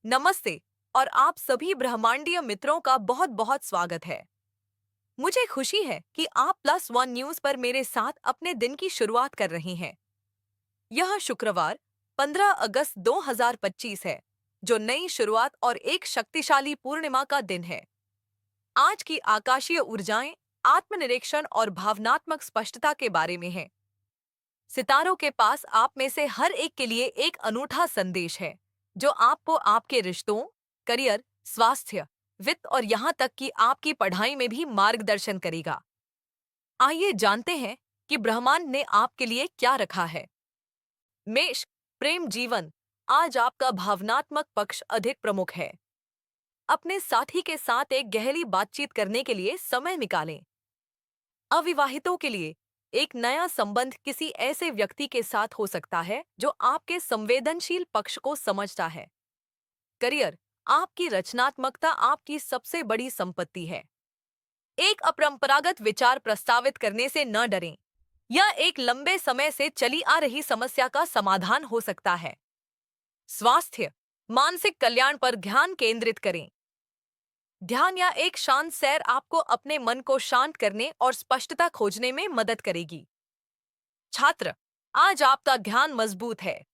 नमस्ते और आप सभी ब्रह्मांडीय मित्रों का बहुत बहुत स्वागत है। मुझे खुशी है कि आप +1 न्यूज पर मेरे साथ अपने दिन की शुरुआत कर रही हैं। यह शुक्रवार 15 अगस्त 2025 है, जो नई शुरुआत और एक शक्तिशाली पूर्णिमा का दिन है। आज की आकाशीय ऊर्जाएं आत्मनिरीक्षण और भावनात्मक स्पष्टता के बारे में हैं। सितारों के पास आप में से हर एक के लिए एक अनूठा संदेश है, जो आपको आपके रिश्तों, करियर, स्वास्थ्य, वित्त और यहाँ तक कि आपकी पढ़ाई में भी मार्गदर्शन करेगा। आइए जानते हैं कि ब्रह्मांड ने आपके लिए क्या रखा है। मेष, प्रेम जीवन। आज आपका भावनात्मक पक्ष अधिक प्रमुख है। अपने साथी के साथ एक गहरी बातचीत करने के लिए समय निकालें। अविवाहितों के लिए एक नया संबंध किसी ऐसे व्यक्ति के साथ हो सकता है जो आपके संवेदनशील पक्ष को समझता है। करियर, आपकी रचनात्मकता आपकी सबसे बड़ी संपत्ति है। एक अपरंपरागत विचार प्रस्तावित करने से न डरें। यह एक लंबे समय से चली आ रही समस्या का समाधान हो सकता है। स्वास्थ्य, मानसिक कल्याण पर ध्यान केंद्रित करें। ध्यान या एक शांत सैर आपको अपने मन को शांत करने और स्पष्टता खोजने में मदद करेगी। छात्र, आज आपका ध्यान मजबूत है।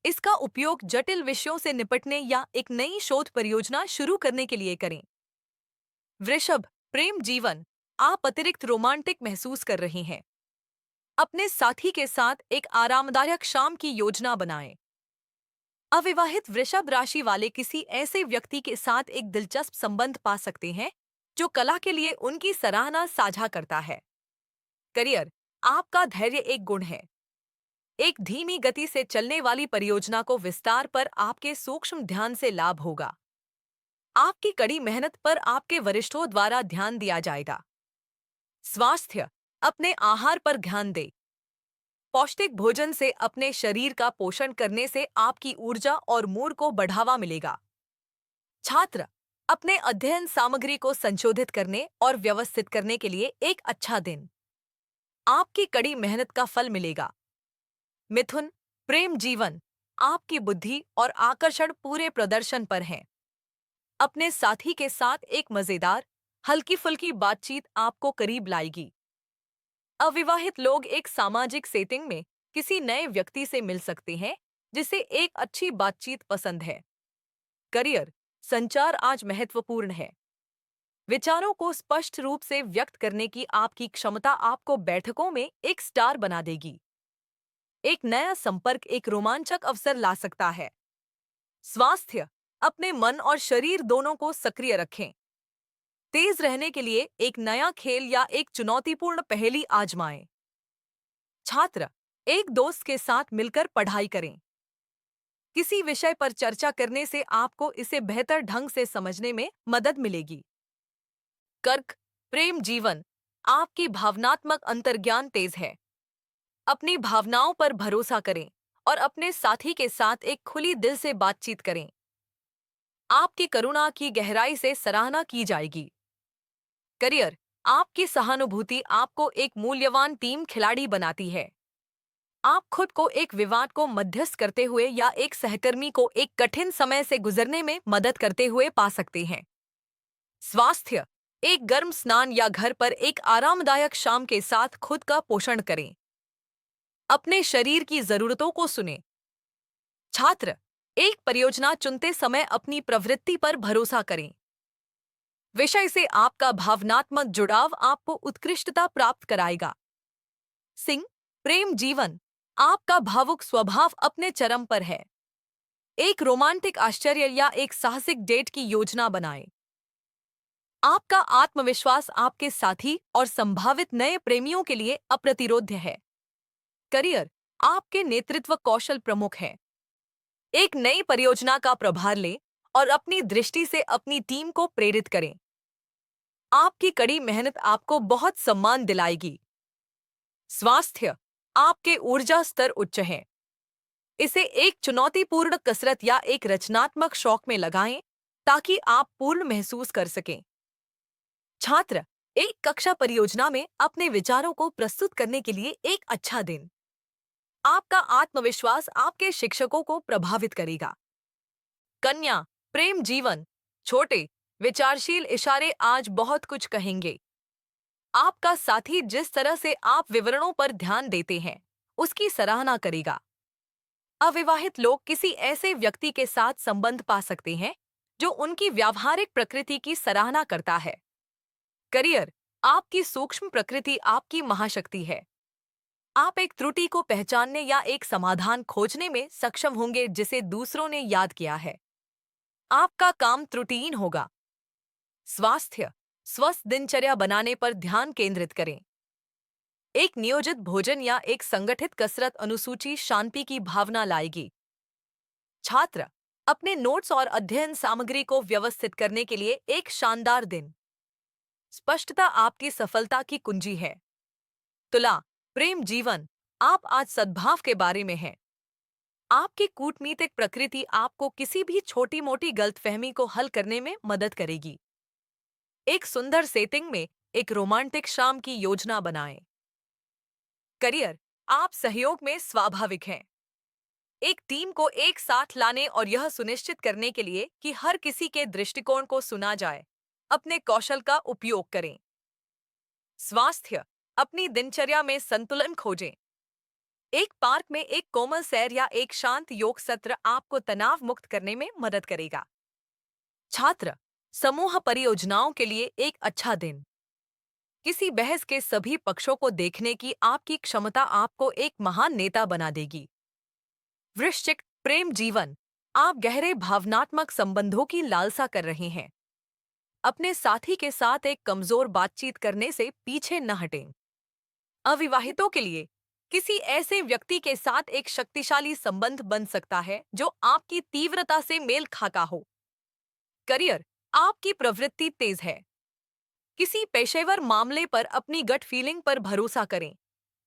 इसका उपयोग जटिल विषयों से निपटने या एक नई शोध परियोजना शुरू करने के लिए करें। वृषभ, प्रेम जीवन। आप अतिरिक्त रोमांटिक महसूस कर रहे हैं। अपने साथी के साथ एक आरामदायक शाम की योजना बनाएं। अविवाहित वृषभ राशि वाले किसी ऐसे व्यक्ति के साथ एक दिलचस्प संबंध पा सकते हैं जो कला के लिए उनकी सराहना साझा करता है। करियर, आपका धैर्य एक गुण है। एक धीमी गति से चलने वाली परियोजना को विस्तार पर आपके सूक्ष्म ध्यान से लाभ होगा। आपकी कड़ी मेहनत पर आपके वरिष्ठों द्वारा ध्यान दिया जाएगा। स्वास्थ्य, अपने आहार पर ध्यान दें। पौष्टिक भोजन से अपने शरीर का पोषण करने से आपकी ऊर्जा और मूड को बढ़ावा मिलेगा। छात्र, अपने अध्ययन सामग्री को संशोधित करने और व्यवस्थित करने के लिए एक अच्छा दिन। आपकी कड़ी मेहनत का फल मिलेगा। मिथुन, प्रेम जीवन। आपकी बुद्धि और आकर्षण पूरे प्रदर्शन पर हैं। अपने साथी के साथ एक मजेदार, हल्की फुल्की बातचीत आपको करीब लाएगी। अविवाहित लोग एक सामाजिक सेटिंग में किसी नए व्यक्ति से मिल सकते हैं जिसे एक अच्छी बातचीत पसंद है। करियर, संचार आज महत्वपूर्ण है। विचारों को स्पष्ट रूप से व्यक्त करने की आपकी क्षमता आपको बैठकों में एक स्टार बना देगी। एक नया संपर्क एक रोमांचक अवसर ला सकता है। स्वास्थ्य, अपने मन और शरीर दोनों को सक्रिय रखें। तेज रहने के लिए एक नया खेल या एक चुनौतीपूर्ण पहेली आजमाएं। छात्र, एक दोस्त के साथ मिलकर पढ़ाई करें। किसी विषय पर चर्चा करने से आपको इसे बेहतर ढंग से समझने में मदद मिलेगी। कर्क, प्रेम जीवन। आपकी भावनात्मक अंतर्ज्ञान तेज है। अपनी भावनाओं पर भरोसा करें और अपने साथी के साथ एक खुली दिल से बातचीत करें। आपकी करुणा की गहराई से सराहना की जाएगी। करियर, आपकी सहानुभूति आपको एक मूल्यवान टीम खिलाड़ी बनाती है। आप खुद को एक विवाद को मध्यस्थ करते हुए या एक सहकर्मी को एक कठिन समय से गुजरने में मदद करते हुए पा सकते हैं। स्वास्थ्य, एक गर्म स्नान या घर पर एक आरामदायक शाम के साथ खुद का पोषण करें। अपने शरीर की जरूरतों को सुनें। छात्र, एक परियोजना चुनते समय अपनी प्रवृत्ति पर भरोसा करें। विषय से आपका भावनात्मक जुड़ाव आपको उत्कृष्टता प्राप्त कराएगा। सिंह, प्रेम जीवन। आपका भावुक स्वभाव अपने चरम पर है। एक रोमांटिक आश्चर्य या एक साहसिक डेट की योजना बनाएं। आपका आत्मविश्वास आपके साथी और संभावित नए प्रेमियों के लिए अप्रतिरोध्य है। करियर, आपके नेतृत्व कौशल प्रमुख है। एक नई परियोजना का प्रभार लें और अपनी दृष्टि से अपनी टीम को प्रेरित करें। आपकी कड़ी मेहनत आपको बहुत सम्मान दिलाएगी। स्वास्थ्य, आपके ऊर्जा स्तर उच्च है। इसे एक चुनौतीपूर्ण कसरत या एक रचनात्मक शौक में लगाएं ताकि आप पूर्ण महसूस कर सकें। छात्र, एक कक्षा परियोजना में अपने विचारों को प्रस्तुत करने के लिए एक अच्छा दिन। आपका आत्मविश्वास आपके शिक्षकों को प्रभावित करेगा। कन्या, प्रेम जीवन। छोटे विचारशील इशारे आज बहुत कुछ कहेंगे। आपका साथी जिस तरह से आप विवरणों पर ध्यान देते हैं, उसकी सराहना करेगा। अविवाहित लोग किसी ऐसे व्यक्ति के साथ संबंध पा सकते हैं जो उनकी व्यावहारिक प्रकृति की सराहना करता है। करियर, आपकी सूक्ष्म प्रकृति आपकी महाशक्ति है। आप एक त्रुटि को पहचानने या एक समाधान खोजने में सक्षम होंगे जिसे दूसरों ने याद किया है। आपका काम त्रुटिहीन होगा। स्वास्थ्य, स्वस्थ दिनचर्या बनाने पर ध्यान केंद्रित करें। एक नियोजित भोजन या एक संगठित कसरत अनुसूची शांति की भावना लाएगी। छात्र, अपने नोट्स और अध्ययन सामग्री को व्यवस्थित करने के लिए एक शानदार दिन। स्पष्टता आपकी सफलता की कुंजी है। तुला, प्रेम जीवन। आप आज सद्भाव के बारे में हैं। आपकी कूटनीतिक प्रकृति आपको किसी भी छोटी मोटी गलतफहमी को हल करने में मदद करेगी। एक सुंदर सेटिंग में एक रोमांटिक शाम की योजना बनाएं। करियर, आप सहयोग में स्वाभाविक हैं। एक टीम को एक साथ लाने और यह सुनिश्चित करने के लिए कि हर किसी के दृष्टिकोण को सुना जाए, अपने कौशल का उपयोग करें। स्वास्थ्य, अपनी दिनचर्या में संतुलन खोजें। एक पार्क में एक कोमल सैर या एक शांत योग सत्र आपको तनाव मुक्त करने में मदद करेगा। छात्र, समूह परियोजनाओं के लिए एक अच्छा दिन। किसी बहस के सभी पक्षों को देखने की आपकी क्षमता आपको एक महान नेता बना देगी। वृश्चिक, प्रेम जीवन। आप गहरे भावनात्मक संबंधों की लालसा कर रहे हैं। अपने साथी के साथ एक कमजोर बातचीत करने से पीछे न हटें। अविवाहितों के लिए किसी ऐसे व्यक्ति के साथ एक शक्तिशाली संबंध बन सकता है जो आपकी तीव्रता से मेल खाता हो। करियर, आपकी प्रवृत्ति तेज है। किसी पेशेवर मामले पर अपनी गट फीलिंग पर भरोसा करें।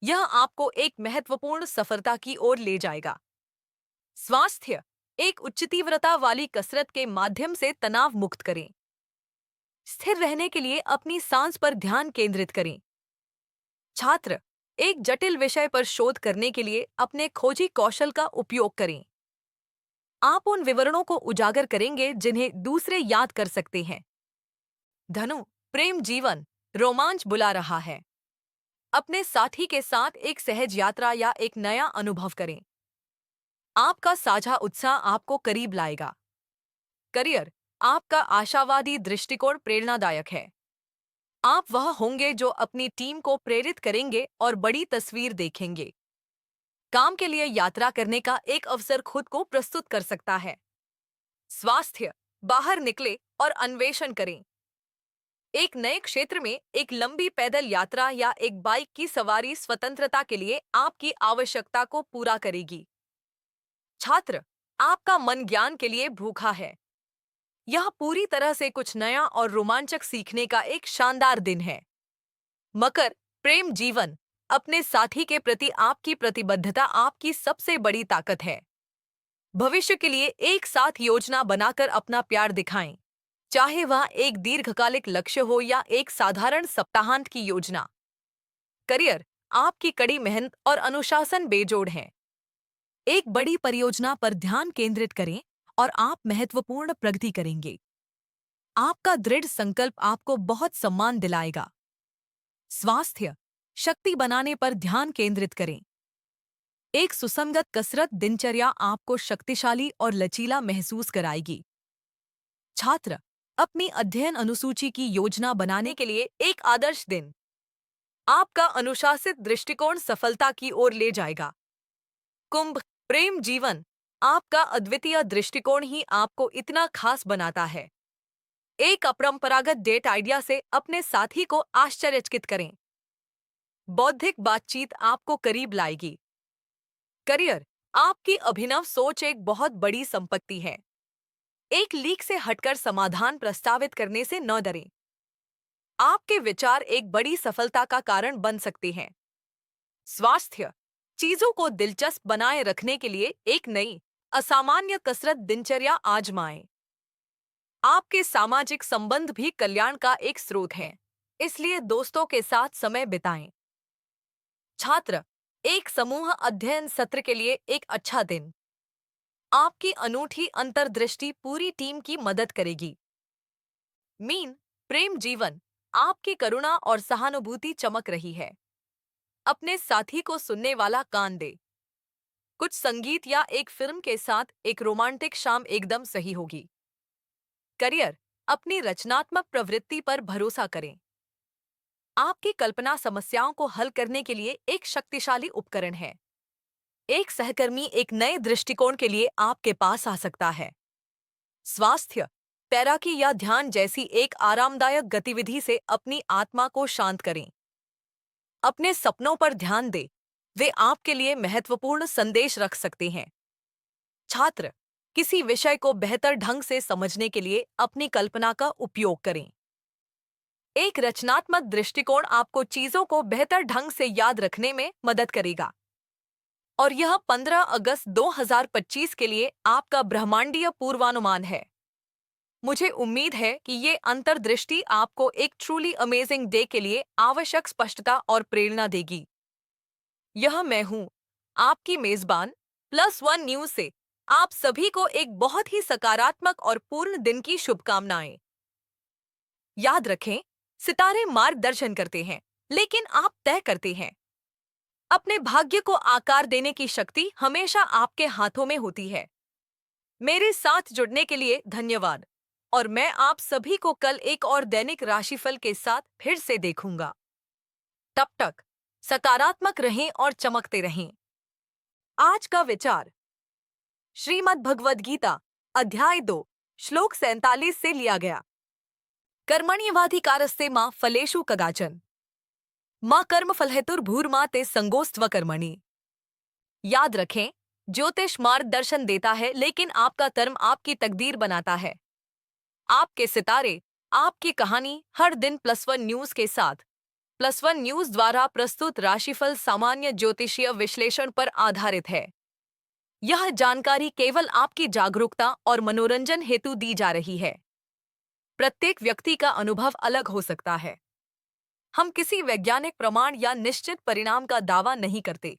यह आपको एक महत्वपूर्ण सफलता की ओर ले जाएगा। स्वास्थ्य, एक उच्च तीव्रता वाली कसरत के माध्यम से तनाव मुक्त करें। स्थिर रहने के लिए अपनी सांस पर ध्यान केंद्रित करें। छात्र, एक जटिल विषय पर शोध करने के लिए अपने खोजी कौशल का उपयोग करें। आप उन विवरणों को उजागर करेंगे जिन्हें दूसरे याद कर सकते हैं। धनु, प्रेम जीवन। रोमांच बुला रहा है। अपने साथी के साथ एक सहज यात्रा या एक नया अनुभव करें। आपका साझा उत्साह आपको करीब लाएगा। करियर, आपका आशावादी दृष्टिकोण प्रेरणादायक है। आप वह होंगे जो अपनी टीम को प्रेरित करेंगे और बड़ी तस्वीर देखेंगे। काम के लिए यात्रा करने का एक अवसर खुद को प्रस्तुत कर सकता है। स्वास्थ्य, बाहर निकले और अन्वेषण करें। एक नए क्षेत्र में एक लंबी पैदल यात्रा या एक बाइक की सवारी स्वतंत्रता के लिए आपकी आवश्यकता को पूरा करेगी। छात्र, आपका मन ज्ञान के लिए भूखा है। यह पूरी तरह से कुछ नया और रोमांचक सीखने का एक शानदार दिन है। मकर, प्रेम जीवन। अपने साथी के प्रति आपकी प्रतिबद्धता आपकी सबसे बड़ी ताकत है। भविष्य के लिए एक साथ योजना बनाकर अपना प्यार दिखाएं, चाहे वह एक दीर्घकालिक लक्ष्य हो या एक साधारण सप्ताहांत की योजना। करियर, आपकी कड़ी मेहनत और अनुशासन बेजोड़ हैं। एक बड़ी परियोजना पर ध्यान केंद्रित करें और आप महत्वपूर्ण प्रगति करेंगे। आपका दृढ़ संकल्प आपको बहुत सम्मान दिलाएगा। स्वास्थ्य, शक्ति बनाने पर ध्यान केंद्रित करें। एक सुसंगत कसरत दिनचर्या आपको शक्तिशाली और लचीला महसूस कराएगी। छात्र, अपनी अध्ययन अनुसूची की योजना बनाने के लिए एक आदर्श दिन। आपका अनुशासित दृष्टिकोण सफलता की ओर ले जाएगा। कुंभ, प्रेम जीवन। आपका अद्वितीय दृष्टिकोण ही आपको इतना खास बनाता है। एक अपरंपरागत डेट आइडिया से अपने साथी को आश्चर्यचकित करें। बौद्धिक बातचीत आपको करीब लाएगी। करियर, आपकी अभिनव सोच एक बहुत बड़ी संपत्ति है। एक लीक से हटकर समाधान प्रस्तावित करने से न डरें। आपके विचार एक बड़ी सफलता का कारण बन सकते हैं। स्वास्थ्य, चीजों को दिलचस्प बनाए रखने के लिए एक नई असामान्य कसरत दिनचर्या आजमाएं। आपके सामाजिक संबंध भी कल्याण का एक स्रोत हैं, इसलिए दोस्तों के साथ समय बिताएं। छात्र, एक समूह अध्ययन सत्र के लिए एक अच्छा दिन। आपकी अनूठी अंतर्दृष्टि पूरी टीम की मदद करेगी। मीन, प्रेम जीवन, आपकी करुणा और सहानुभूति चमक रही है। अपने साथी को सुनने वाला कान दे। कुछ संगीत या एक फिल्म के साथ एक रोमांटिक शाम एकदम सही होगी। करियर, अपनी रचनात्मक प्रवृत्ति पर भरोसा करें। आपकी कल्पना समस्याओं को हल करने के लिए एक शक्तिशाली उपकरण है। एक सहकर्मी एक नए दृष्टिकोण के लिए आपके पास आ सकता है। स्वास्थ्य, तैराकी या ध्यान जैसी एक आरामदायक गतिविधि से अपनी आत्मा को शांत करें। अपने सपनों पर ध्यान दें, वे आपके लिए महत्वपूर्ण संदेश रख सकते हैं। छात्र, किसी विषय को बेहतर ढंग से समझने के लिए अपनी कल्पना का उपयोग करें। एक रचनात्मक दृष्टिकोण आपको चीजों को बेहतर ढंग से याद रखने में मदद करेगा। और यह 15 अगस्त 2025 के लिए आपका ब्रह्मांडीय पूर्वानुमान है। मुझे उम्मीद है कि ये अंतर्दृष्टि आपको एक ट्रूली अमेजिंग डे के लिए आवश्यक स्पष्टता और प्रेरणा देगी। यह मैं हूँ, आपकी मेजबान, +1 न्यूज से आप सभी को एक बहुत ही सकारात्मक और पूर्ण दिन की शुभकामनाएं। याद रखें, सितारे मार्गदर्शन करते हैं, लेकिन आप तय करते हैं। अपने भाग्य को आकार देने की शक्ति हमेशा आपके हाथों में होती है। मेरे साथ जुड़ने के लिए धन्यवाद, और मैं आप सभी को कल एक और दैनिक राशिफल के साथ फिर से देखूंगा। तब तक सकारात्मक रहें और चमकते रहें। आज का विचार श्रीमद् भगवद गीता अध्याय 2 श्लोक 47 से लिया गया। कर्मण्येवाधिकारस्ते मा फलेषु कदाचन माँ कर्मफलहेतुर्भूर्मा ते संगोस्त्व कर्मणि। याद रखें, ज्योतिष मार्गदर्शन देता है, लेकिन आपका कर्म आपकी तकदीर बनाता है। आपके सितारे, आपकी कहानी, हर दिन +1 न्यूज के साथ। +1 न्यूज द्वारा प्रस्तुत राशिफल सामान्य ज्योतिषीय विश्लेषण पर आधारित है। यह जानकारी केवल आपकी जागरूकता और मनोरंजन हेतु दी जा रही है। प्रत्येक व्यक्ति का अनुभव अलग हो सकता है। हम किसी वैज्ञानिक प्रमाण या निश्चित परिणाम का दावा नहीं करते।